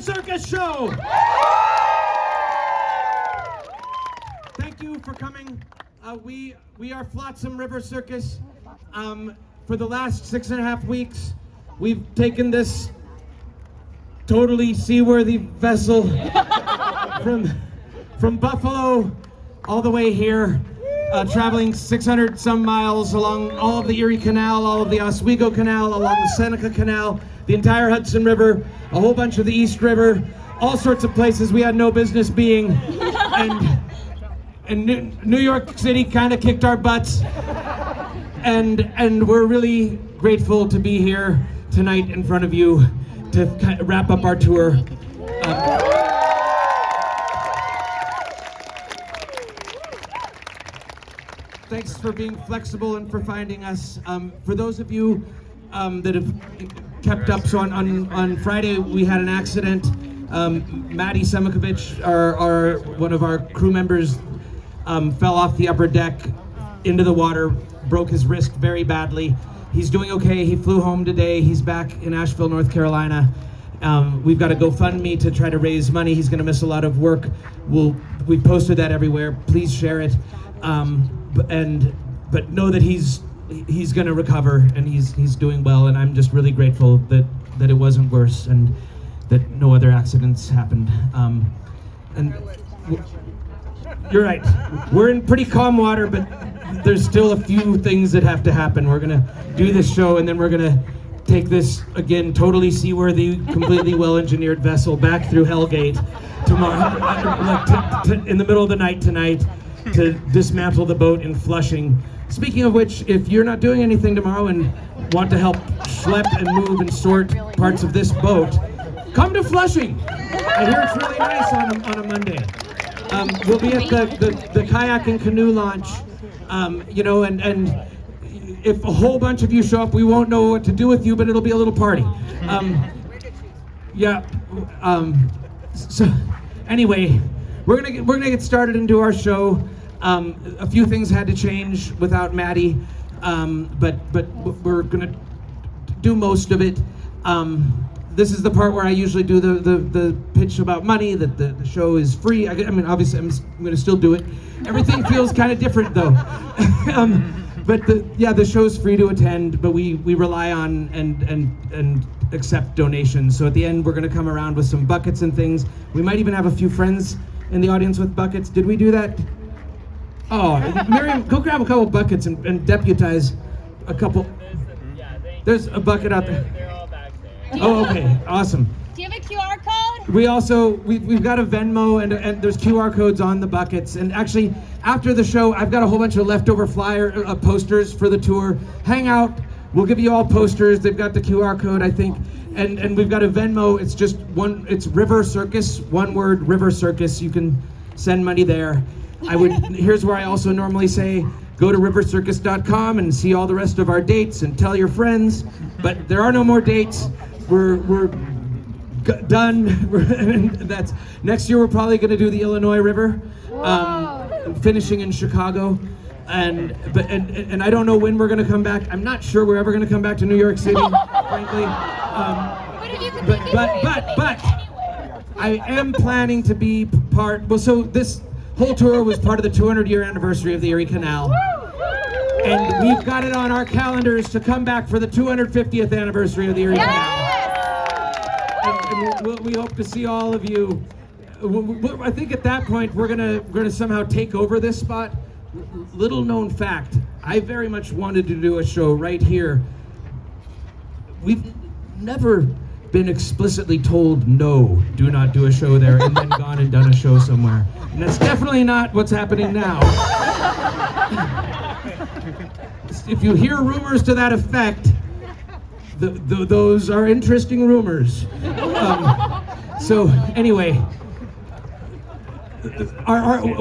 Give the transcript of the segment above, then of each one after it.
circus show. Thank you for coming. We are Flotsam River Circus. For the last 6.5 weeks, we've taken this totally seaworthy vessel from Buffalo all the way here, traveling 600 some miles along all of the Erie Canal, all of the Oswego Canal, along the Seneca Canal, the entire Hudson River, a whole bunch of the East River, all sorts of places we had no business being, and New York City kind of kicked our butts, and we're really grateful to be here tonight in front of you to wrap up our tour. Thanks for being flexible and for finding us. For those of you that have kept up, so on Friday we had an accident. Maddie Semakovich, our one of our crew members, fell off the upper deck into the water, broke his wrist very badly. He's doing okay. He flew home today. He's back in Asheville, North Carolina. We've got a GoFundMe to try to raise money. He's going to miss a lot of work. We've posted that everywhere. Please share it. But know that he's he's going to recover, and he's doing well, and I'm just really grateful that it wasn't worse and that no other accidents happened. And you're right. We're in pretty calm water, but there's still a few things that have to happen. We're gonna do this show, and then we're gonna take this, again, totally seaworthy, completely well-engineered vessel back through Hellgate tomorrow, in the middle of the night tonight, to dismantle the boat in Flushing. Speaking of which, if you're not doing anything tomorrow and want to help schlep and move and sort parts of this boat, come to Flushing. I hear it's really nice on a Monday. We'll be at the kayak and canoe launch, you know, and if a whole bunch of you show up, we won't know what to do with you, but it'll be a little party. Yeah. So anyway, we're gonna get started into our show. A few things had to change without Maddie, but we're gonna do most of it. This is the part where I usually do the pitch about money, that the show is free. I mean, obviously, I'm going to still do it. Everything feels kind of different, though. But the show's free to attend, but we rely on and accept donations. So at the end, we're going to come around with some buckets and things. We might even have a few friends in the audience with buckets. Did we do that? Oh, Miriam, go grab a couple buckets and deputize a couple. There's a bucket out there. Oh, okay, awesome. Do you have a QR code? We also, we've got a Venmo, and there's QR codes on the buckets. And actually, after the show, I've got a whole bunch of leftover posters for the tour. Hang out, we'll give you all posters. They've got the QR code, I think. And we've got a Venmo, it's just it's River Circus, one word, River Circus. You can send money there. Here's where I also normally say, go to rivercircus.com and see all the rest of our dates and tell your friends. But there are no more dates. We're done. That's next year. We're probably going to do the Illinois River, finishing in Chicago, and I don't know when we're going to come back. I'm not sure we're ever going to come back to New York City, frankly. But I am planning to be part. Well, so this whole tour was part of the 200-year anniversary of the Erie Canal. And we've got it on our calendars to come back for the 250th anniversary of the Erie Canal. And we hope to see all of you. I think at that point we're gonna somehow take over this spot. Little known fact, I very much wanted to do a show right here. We've never been explicitly told no, do not do a show there, and then gone and done a show somewhere. And that's definitely not what's happening now. If you hear rumors to that effect, those are interesting rumors. So anyway,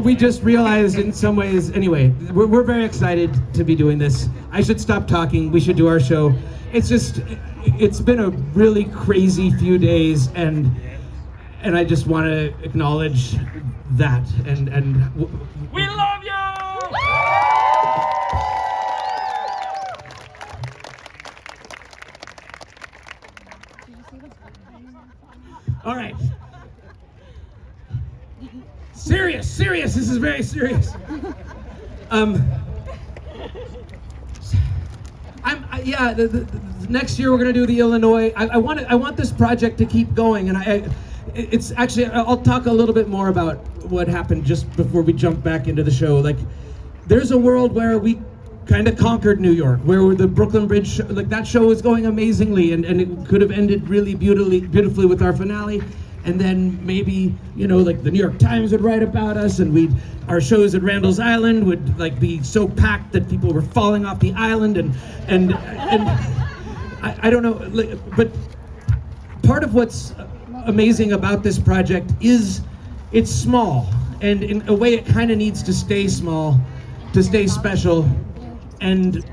we just realized in some ways, anyway, we're very excited to be doing this. I should stop talking, we should do our show. It's been a really crazy few days, and I just want to acknowledge that, and we love you! All right. Serious, this is very serious. Next year we're gonna do the Illinois. I want this project to keep going, and it's actually, I'll talk a little bit more about what happened just before we jump back into the show. Like, there's a world where we kind of conquered New York, where the Brooklyn Bridge, that show was going amazingly, and it could have ended really beautifully with our finale. And then maybe, the New York Times would write about us, and our shows at Randall's Island would be so packed that people were falling off the island, and I don't know, but part of what's amazing about this project is it's small, and in a way it kind of needs to stay small, to stay special, and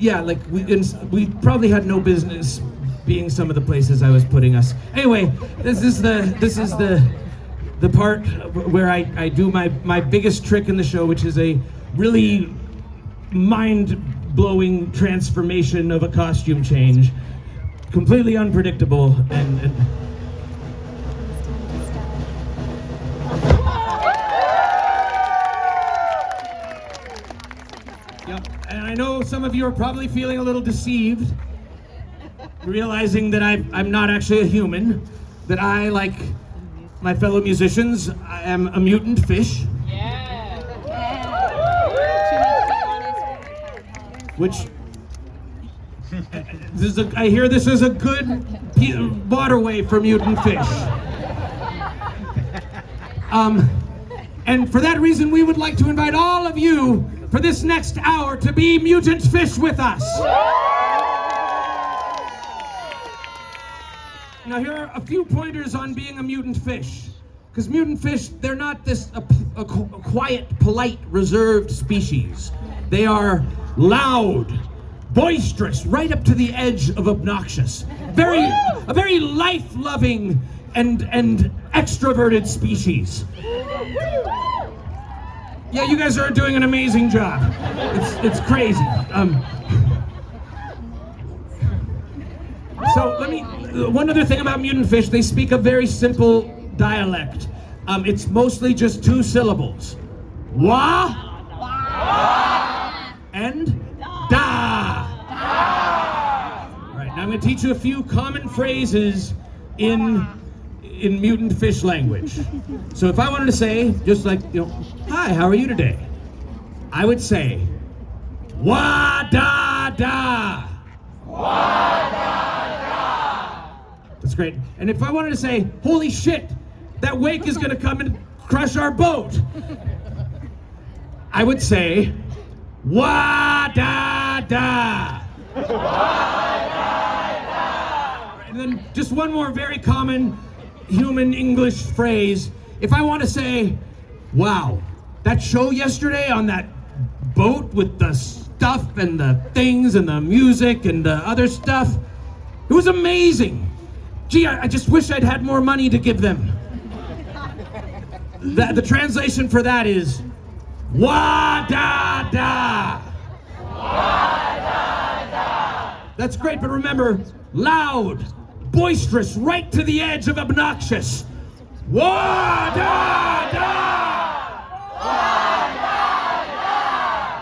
yeah, we probably had no business being some of the places I was putting us. Anyway, this is the part where I do my biggest trick in the show, which is a really mind-blowing transformation of a costume change, completely unpredictable, and yep. I know some of you are probably feeling a little deceived, realizing that I'm not actually a human, that I, like my fellow musicians, I am a mutant fish. Which, I hear this is a good waterway for mutant fish. And for that reason, we would like to invite all of you for this next hour to be mutant fish with us. Now, here are a few pointers on being a mutant fish. Because mutant fish, they're not this a quiet, polite, reserved species. They are loud, boisterous, right up to the edge of obnoxious. A very life-loving and extroverted species. Yeah, you guys are doing an amazing job. It's crazy. So one other thing about mutant fish, they speak a very simple dialect. It's mostly just 2 syllables. Wah, and da. All right, now I'm going to teach you a few common phrases in mutant fish language. So if I wanted to say, just like, hi, how are you today? I would say, wah da da. Wah da da. That's great. And if I wanted to say, holy shit, that wake is gonna come and crush our boat, I would say, wah da da. Wah da da. And then just one more very common human English phrase. If I want to say, wow, that show yesterday on that boat with the stuff and the things and the music and the other stuff, it was amazing. Gee, I just wish I'd had more money to give them. The translation for that is, wah da da. Wah da da. That's great, but remember, loud, boisterous, right to the edge of obnoxious. Wah da da! Wah da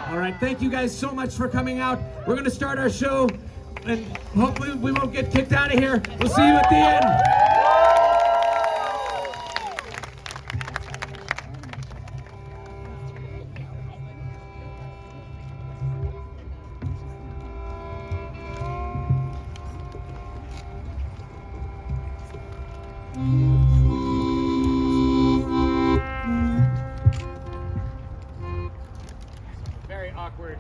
da! All right, thank you guys so much for coming out. We're gonna start our show, and hopefully we won't get kicked out of here. We'll see you at the end. Very awkward.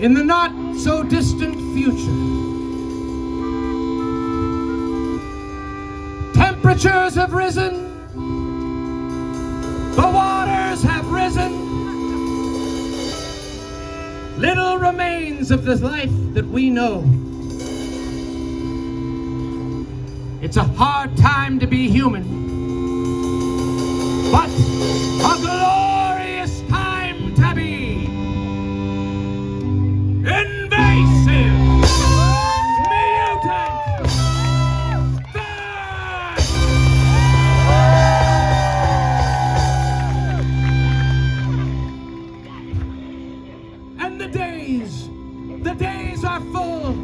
In the not so distant future, temperatures have risen, the waters have risen, little remains of the life that we know. It's a hard time to be human, but a glorious time to be invasive mutant fish! And the days are full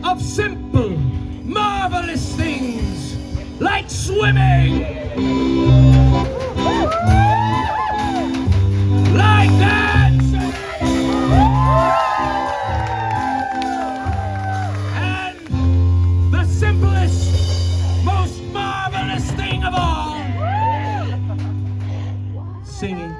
of simple, marvelous things like swimming, like dancing, and the simplest, most marvelous thing of all, singing.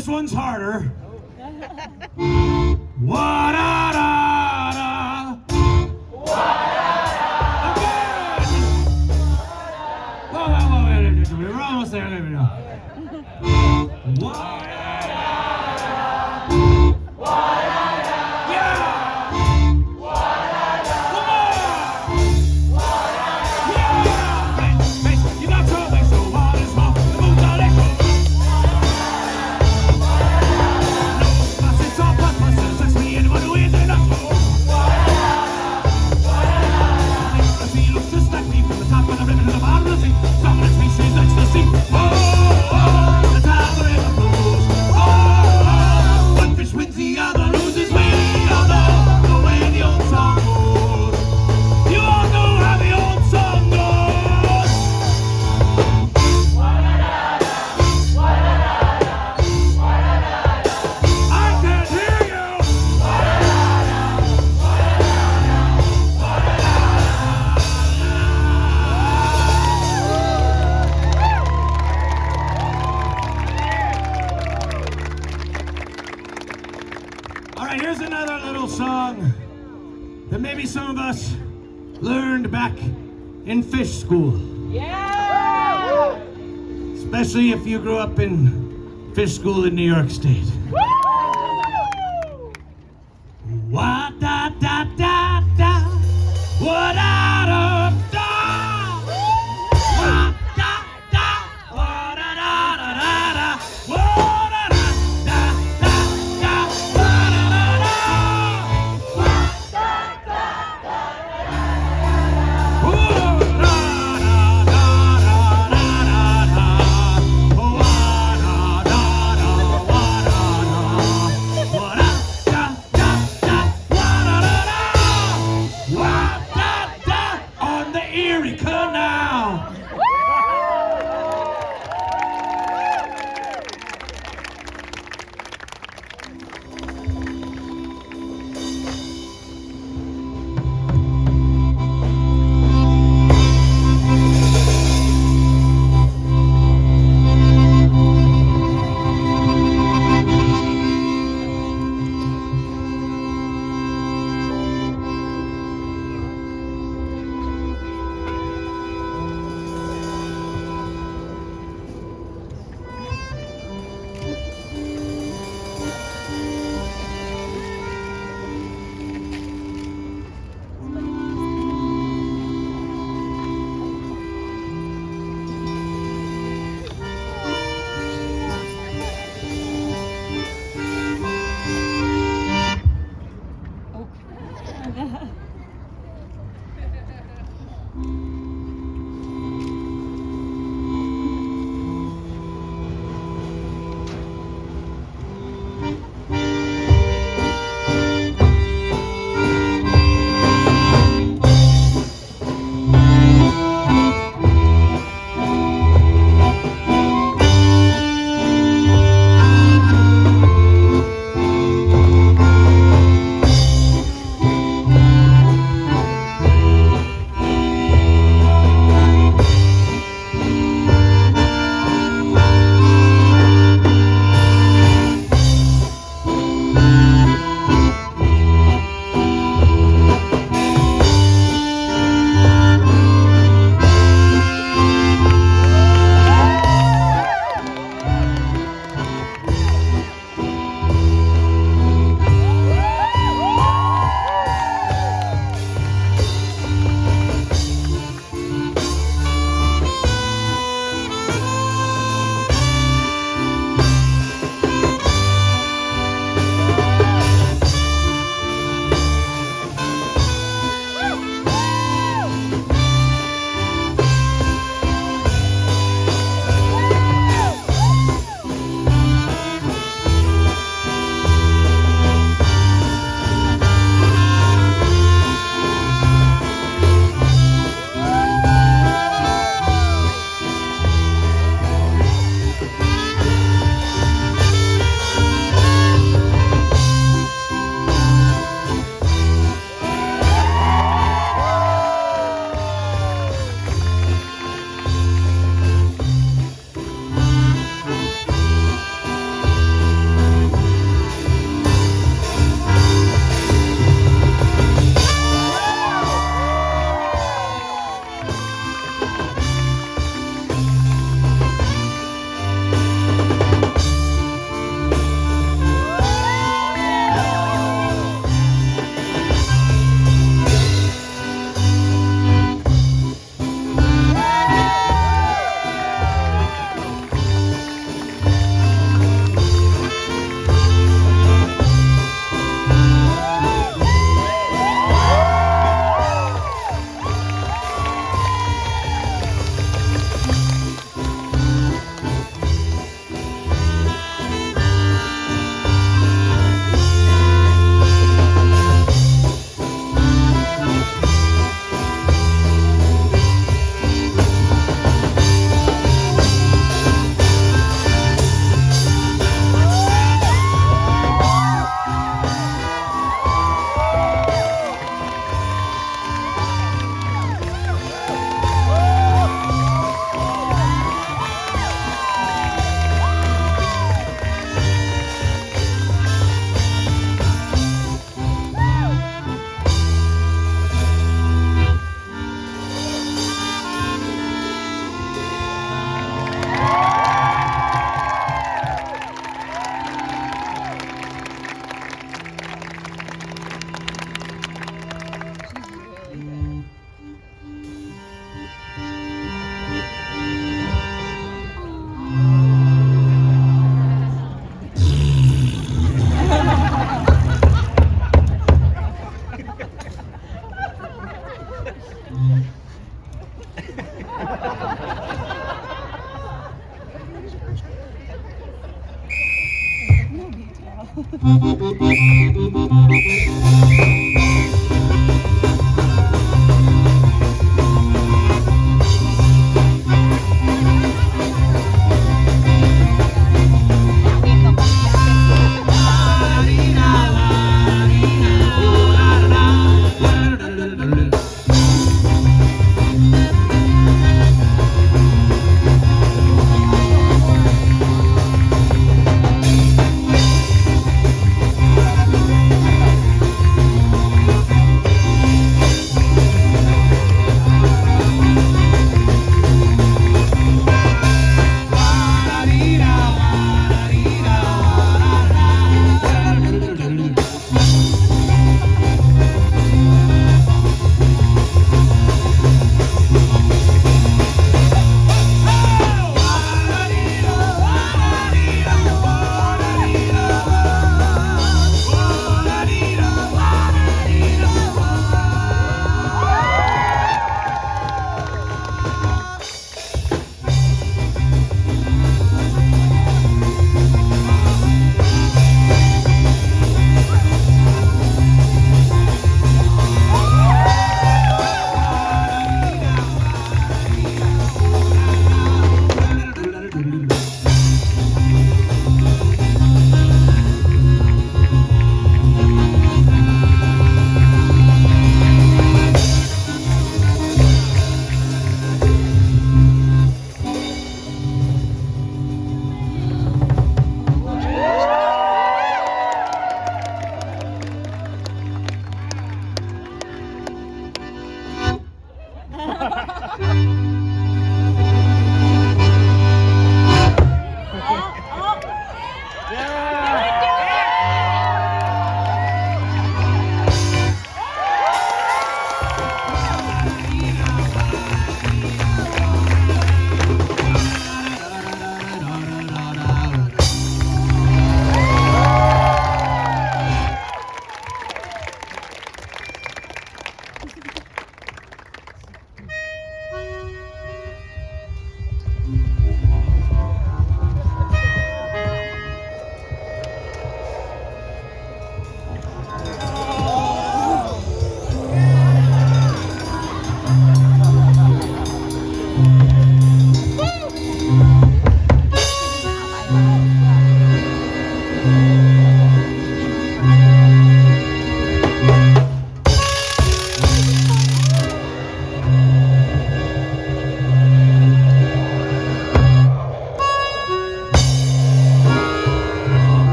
This one's harder. Wa-da-da-da. Again. We're almost there. There we go. Wa-da-da. maybe some of us learned back in fish school. Yeah! Especially if you grew up in fish school in New York State. Wa da da da da, wa da da da, wa da da, wa da da da da da, wa da da da da da, wa da da da, wa da da da da, wa da da da da da, wa da da da, wa da da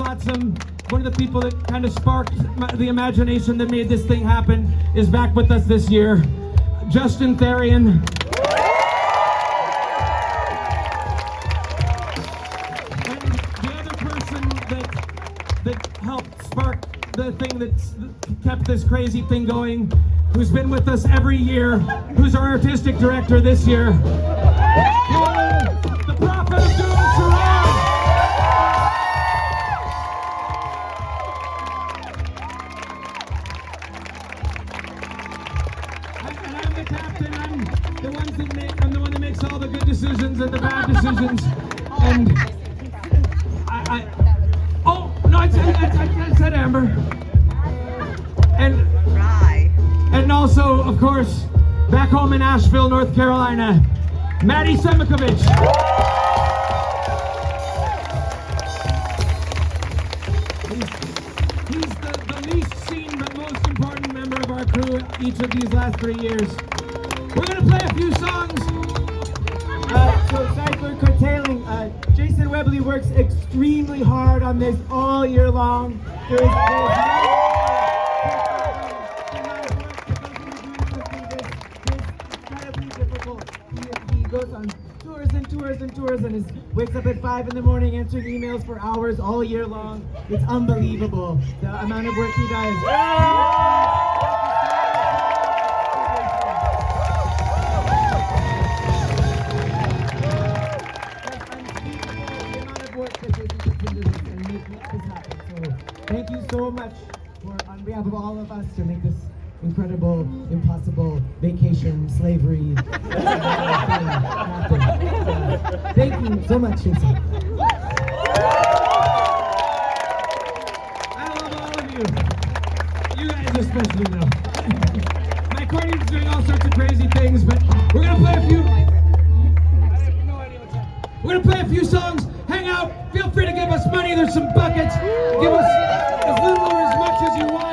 Flotsam, one of the people that kind of sparked the imagination that made this thing happen, is back with us this year. Justin Therian. And the other person that helped spark the thing that kept this crazy thing going, who's been with us every year, who's our artistic director this year. The Prophet of Doom, Sharad. And I'm the captain. I'm the one that makes all the good decisions and the bad decisions. And I said Amber. And also, of course, back home in Asheville, North Carolina, Maddie Semakovich. He's the least seen but most important member of our crew each of these last 3 years. We're going to play a few songs. So sorry for curtailing. Jason Webley works extremely hard on this all year long. There's incredibly difficult. He goes on tours and tours and tours and wakes up at 5 in the morning answering emails for hours all year long. It's unbelievable the amount of work he does. Thank you so much on behalf of all of us to make this incredible, impossible vacation, slavery happen. Thank you so much, Jason. I love all of you. You guys especially know. My accordion's doing all sorts of crazy things, but we're gonna play a few. We're gonna play a few songs. Hang out. Feel free to give us money. There's some buckets. Give us as little or as much as you want.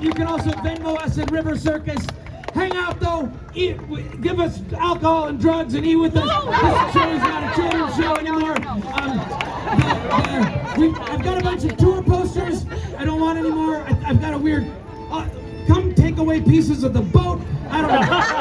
You can also Venmo us at River Circus. Hang out though. Give us alcohol and drugs and eat with us. This show is not a children's show anymore. I've got a bunch of tour posters. I don't want any more. I've got a weird. Come take away pieces of the boat. I don't know.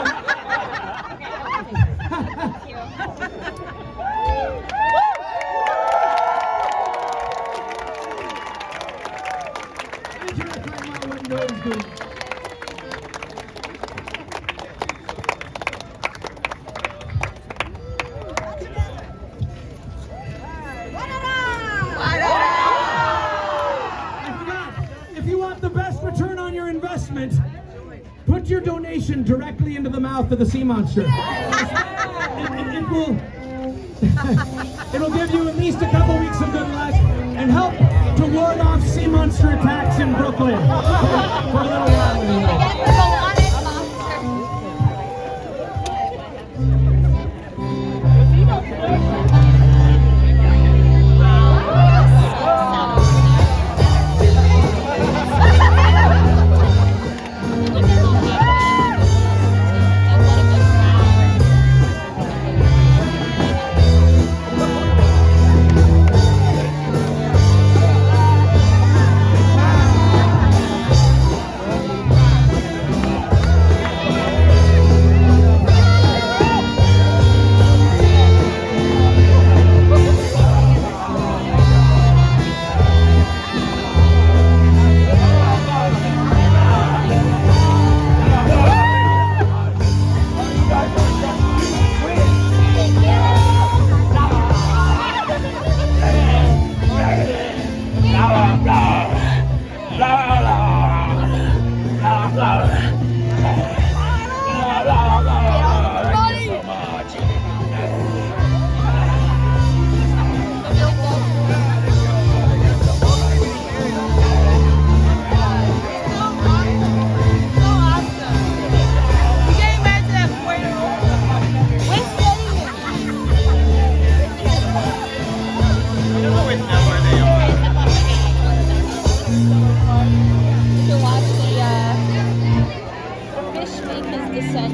Put your donation directly into the mouth of the sea monster. It'll give you at least a couple weeks of good luck and help to ward off sea monster attacks in Brooklyn for a little while anyway. To watch the fish make his descent.